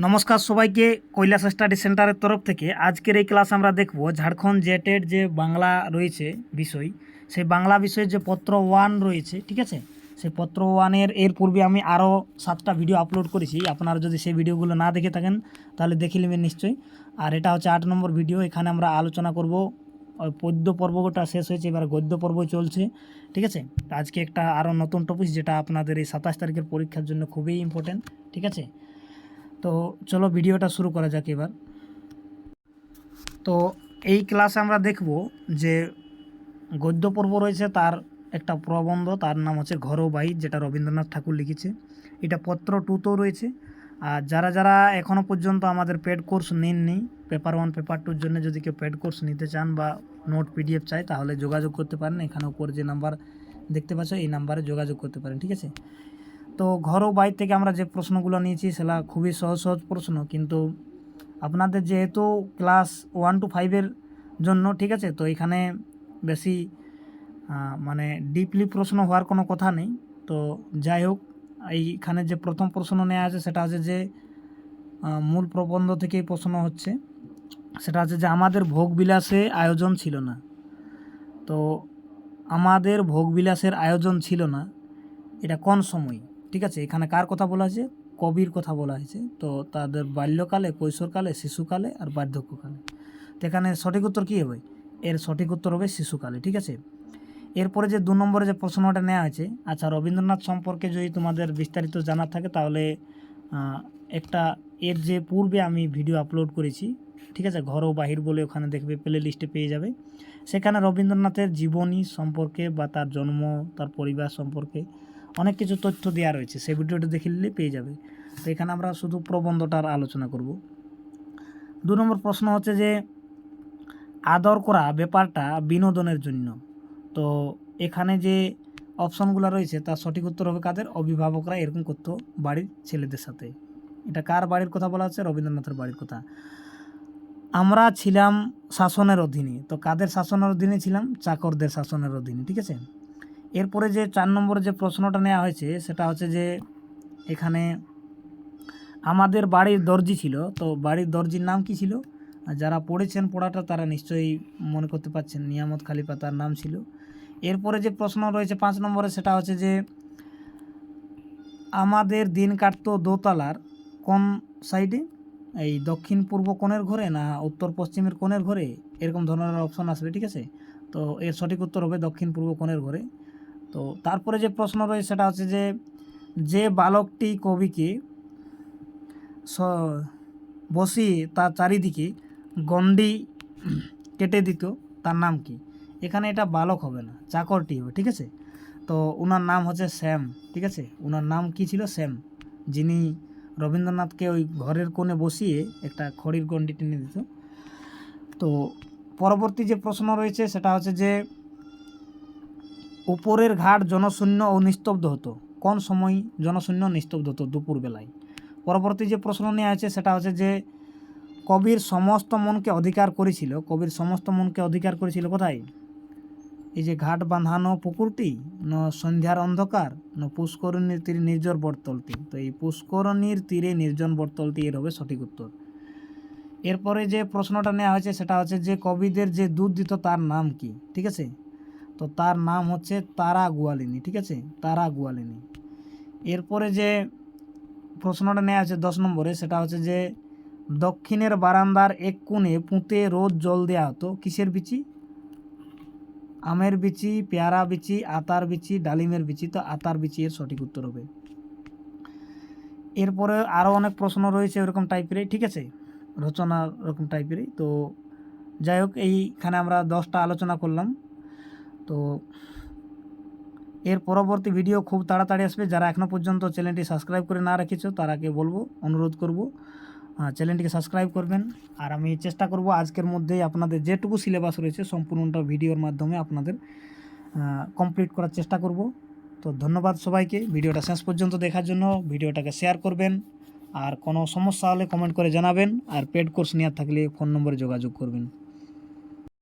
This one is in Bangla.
নমস্কার সবাইকে, কৈলাস স্টাডি সেন্টারের তরফ থেকে আজকের এই ক্লাস আমরা দেখব ঝাড়খণ্ড জেটের যে বাংলা রয়েছে বিষয়, সেই বাংলা বিষয়ের যে পত্র 1 রয়েছে, ঠিক আছে। সেই পত্র 1-এর এর পূর্বে আমি আরও 7টা ভিডিও আপলোড করেছি। আপনারা যদি সেই ভিডিওগুলো না দেখে থাকেন তাহলে দেখে নেবেন নিশ্চয়ই। আর এটা হচ্ছে 8 নম্বর ভিডিও। এখানে আমরা আলোচনা করব, পদ্য পর্বটা শেষ হয়েছে, এবার গদ্য পর্ব চলছে, ঠিক আছে। আজকে একটা আরও নতুন টপিক, যেটা আপনাদের এই 27 তারিখের পরীক্ষার জন্য খুবই ইম্পর্টেন্ট, ঠিক আছে। তো চলো ভিডিওটা শুরু করা যাক এবার। তো এই ক্লাসে আমরা দেখব যে গদ্য পর্ব রয়েছে, তার একটা প্রবন্ধ, তার নাম হচ্ছে ঘরবাহিত, যেটা রবীন্দ্রনাথ ঠাকুর লিখেছে। এটা পত্র 2তেও রয়েছে। আর যারা যারা এখনও পর্যন্ত আমাদের পেড কোর্স নেননি, পেপার 1 পেপার 2-র জন্য যদি কেউ পেড কোর্স নিতে চান বা নোট পিডিএফ চাই, তাহলে যোগাযোগ করতে পারেন। এখানে উপরে যে নাম্বার দেখতে পাচ্ছ, এই নাম্বারে যোগাযোগ করতে পারেন, ঠিক আছে। তো ঘর ও বাইর থেকে আমরা যে প্রশ্নগুলো নিয়েছি সেটা খুবই সহজ সহজ প্রশ্ন, কিন্তু আপনাদের যেহেতু ক্লাস 1 to 5-এর জন্য, ঠিক আছে, তো এখানে বেশি মানে ডিপলি প্রশ্ন হওয়ার কোনো কথা নেই। তো যাই হোক, এইখানে যে প্রথম প্রশ্ন নেওয়া আছে সেটা হচ্ছে যে মূল প্রবন্ধ থেকেই প্রশ্ন হচ্ছে, সেটা হচ্ছে যে আমাদের ভোগবিলাসে আয়োজন ছিল না। তো আমাদের ভোগবিলাসের আয়োজন ছিল না, এটা কোন সময়, ঠিক আছে। এখানে কার কথা বলা হয়েছে? কবির কথা বলা হয়েছে। তো তাদের বাল্যকালে, কৈশোরকালে, শিশুকালে আর বার্ধক্যকালে। তো এখানে সঠিক উত্তর কী হবে? এর সঠিক উত্তর হবে শিশুকালে, ঠিক আছে। এরপরে যে 2 নম্বরে যে প্রশ্নটা নেওয়া হয়েছে, আচ্ছা, রবীন্দ্রনাথ সম্পর্কে যদি তোমাদের বিস্তারিত জানার থাকে তাহলে একটা এর যে পূর্বে আমি ভিডিও আপলোড করেছি, ঠিক আছে, ঘর ও বাহির বলে, ওখানে দেখবে প্লে লিস্টে পেয়ে যাবে। সেখানে রবীন্দ্রনাথের জীবনী সম্পর্কে বা তার জন্ম, তার পরিবার সম্পর্কে অনেক কিছু তথ্য দেওয়া রয়েছে, সেই ভিডিওটা দেখে নিলে পেয়ে যাবে। তো এখানে আমরা শুধু প্রবন্ধটার আলোচনা করব। 2 নম্বর প্রশ্ন হচ্ছে যে আদর করা ব্যাপারটা বিনোদনের জন্য। তো এখানে যে অপশনগুলো রয়েছে তার সঠিক উত্তর হবে কাদের? অভিভাবকরা এরকম করতো বাড়ির ছেলেদের সাথে। এটা কার বাড়ির কথা বলা হচ্ছে? রবীন্দ্রনাথের বাড়ির কথা। আমরা ছিলাম শাসনের অধীনে। তো কাদের শাসনের অধীনে ছিলাম? চাকরদের শাসনের অধীনে, ঠিক আছে। এরপরে যে 4 নম্বরে যে প্রশ্নটা নেওয়া হয়েছে সেটা হচ্ছে যে এখানে আমাদের বাড়ির দর্জি ছিল। তো বাড়ির দর্জির নাম কি ছিল? যারা পড়েছেন পড়াটা তারা নিশ্চয়ই মনে করতে পারছেন, নিয়ামত খলিফা তার নাম ছিল। এরপরে যে প্রশ্ন রয়েছে 5 নম্বরে, সেটা হচ্ছে যে আমাদের দিন কাটতো দোতলার কোন সাইডে? এই দক্ষিণ পূর্ব কোণের ঘরে না উত্তর পশ্চিমের কোণের ঘরে? এরকম ধরনের অপশন আসবে, ঠিক আছে। তো এর সঠিক উত্তর হবে দক্ষিণ পূর্ব কোণের ঘরে। তো তারপরে যে প্রশ্ন রয়েছে সেটা হচ্ছে যে যে বালকটি কবিকে বসিয়ে তার চারিদিকে গণ্ডি কেটে দিত তার নাম কি? এখানে এটা বালক হবে না, চাকরটি হবে, ঠিক আছে। তো ওনার নাম হচ্ছে শ্যাম, ঠিক আছে। ওনার নাম কি ছিল? শ্যাম, যিনি রবীন্দ্রনাথকে ওই ঘরের কোণে বসিয়ে একটা খড়ির গণ্ডি টেনে দিত। তো পরবর্তী যে প্রশ্ন রয়েছে সেটা হচ্ছে যে উপরের ঘাট জনশূন্য ও নিস্তব্ধ হতো। কোন সময় জনশূন্য নিস্তব্ধ হতো? দুপুরবেলায়। পরবর্তী যে প্রশ্ন নেওয়া আছে সেটা হচ্ছে যে কবির সমস্ত মনকে অধিকার করেছিল। কবির সমস্ত মনকে অধিকার করেছিল কোথায়? এই যে ঘাট বাঁধানো পুকুরটি, ন সন্ধ্যার অন্ধকার, ন পুষ্করণীর তীরে নির্জন বটতলটি। তো এই পুষ্করণীর তীরে নির্জন বটতলটি এর হবে সঠিক উত্তর। এরপরে যে প্রশ্নটা নেওয়া হয়েছে সেটা হচ্ছে যে কবিদের যে দুধ দিত তার নাম কি? ঠিক আছে, তো তার নাম হচ্ছে তারা গোয়ালিনী, ঠিক আছে, তারা গোয়ালিনী। এরপরে যে প্রশ্নটা নেওয়া আছে 10 নম্বরে, সেটা হচ্ছে যে দক্ষিণের বারান্দার এক কোণে পুঁতে রোজ জল দেওয়া হতো কিসের বিচি? আমের বিচি, পেয়ারা বিচি, আতার বিচি, ডালিমের বিচি। তো আতার বিচি এর সঠিক উত্তর হবে। এরপরে আরও অনেক প্রশ্ন রয়েছে ওরকম টাইপেরই, ঠিক আছে, রচনার ওরকম টাইপেরই। তো যাই হোক, এইখানে আমরা 10টা আলোচনা করলাম। তো এর পরবর্তী ভিডিও খুব তাড়াতাড়ি আসবে। যারা এখনও পর্যন্ত চ্যানেলটি সাবস্ক্রাইব করে না রেখেছো তারাকে বলবো, অনুরোধ করব চ্যানেলটিকে সাবস্ক্রাইব করবেন। আর আমি চেষ্টা করব আজকের মধ্যেই আপনাদের যেটুকু সিলেবাস রয়েছে সম্পূর্ণটা ভিডিওর মাধ্যমে আপনাদের কমপ্লিট করার চেষ্টা করব। তো ধন্যবাদ সবাইকে ভিডিওটা শেষ পর্যন্ত দেখার জন্য। ভিডিওটাকে শেয়ার করবেন, আর কোনো সমস্যা হলে কমেন্ট করে জানাবেন। আর পেড কোর্স নেওয়ার থাকলে ফোন নম্বরে যোগাযোগ করবেন।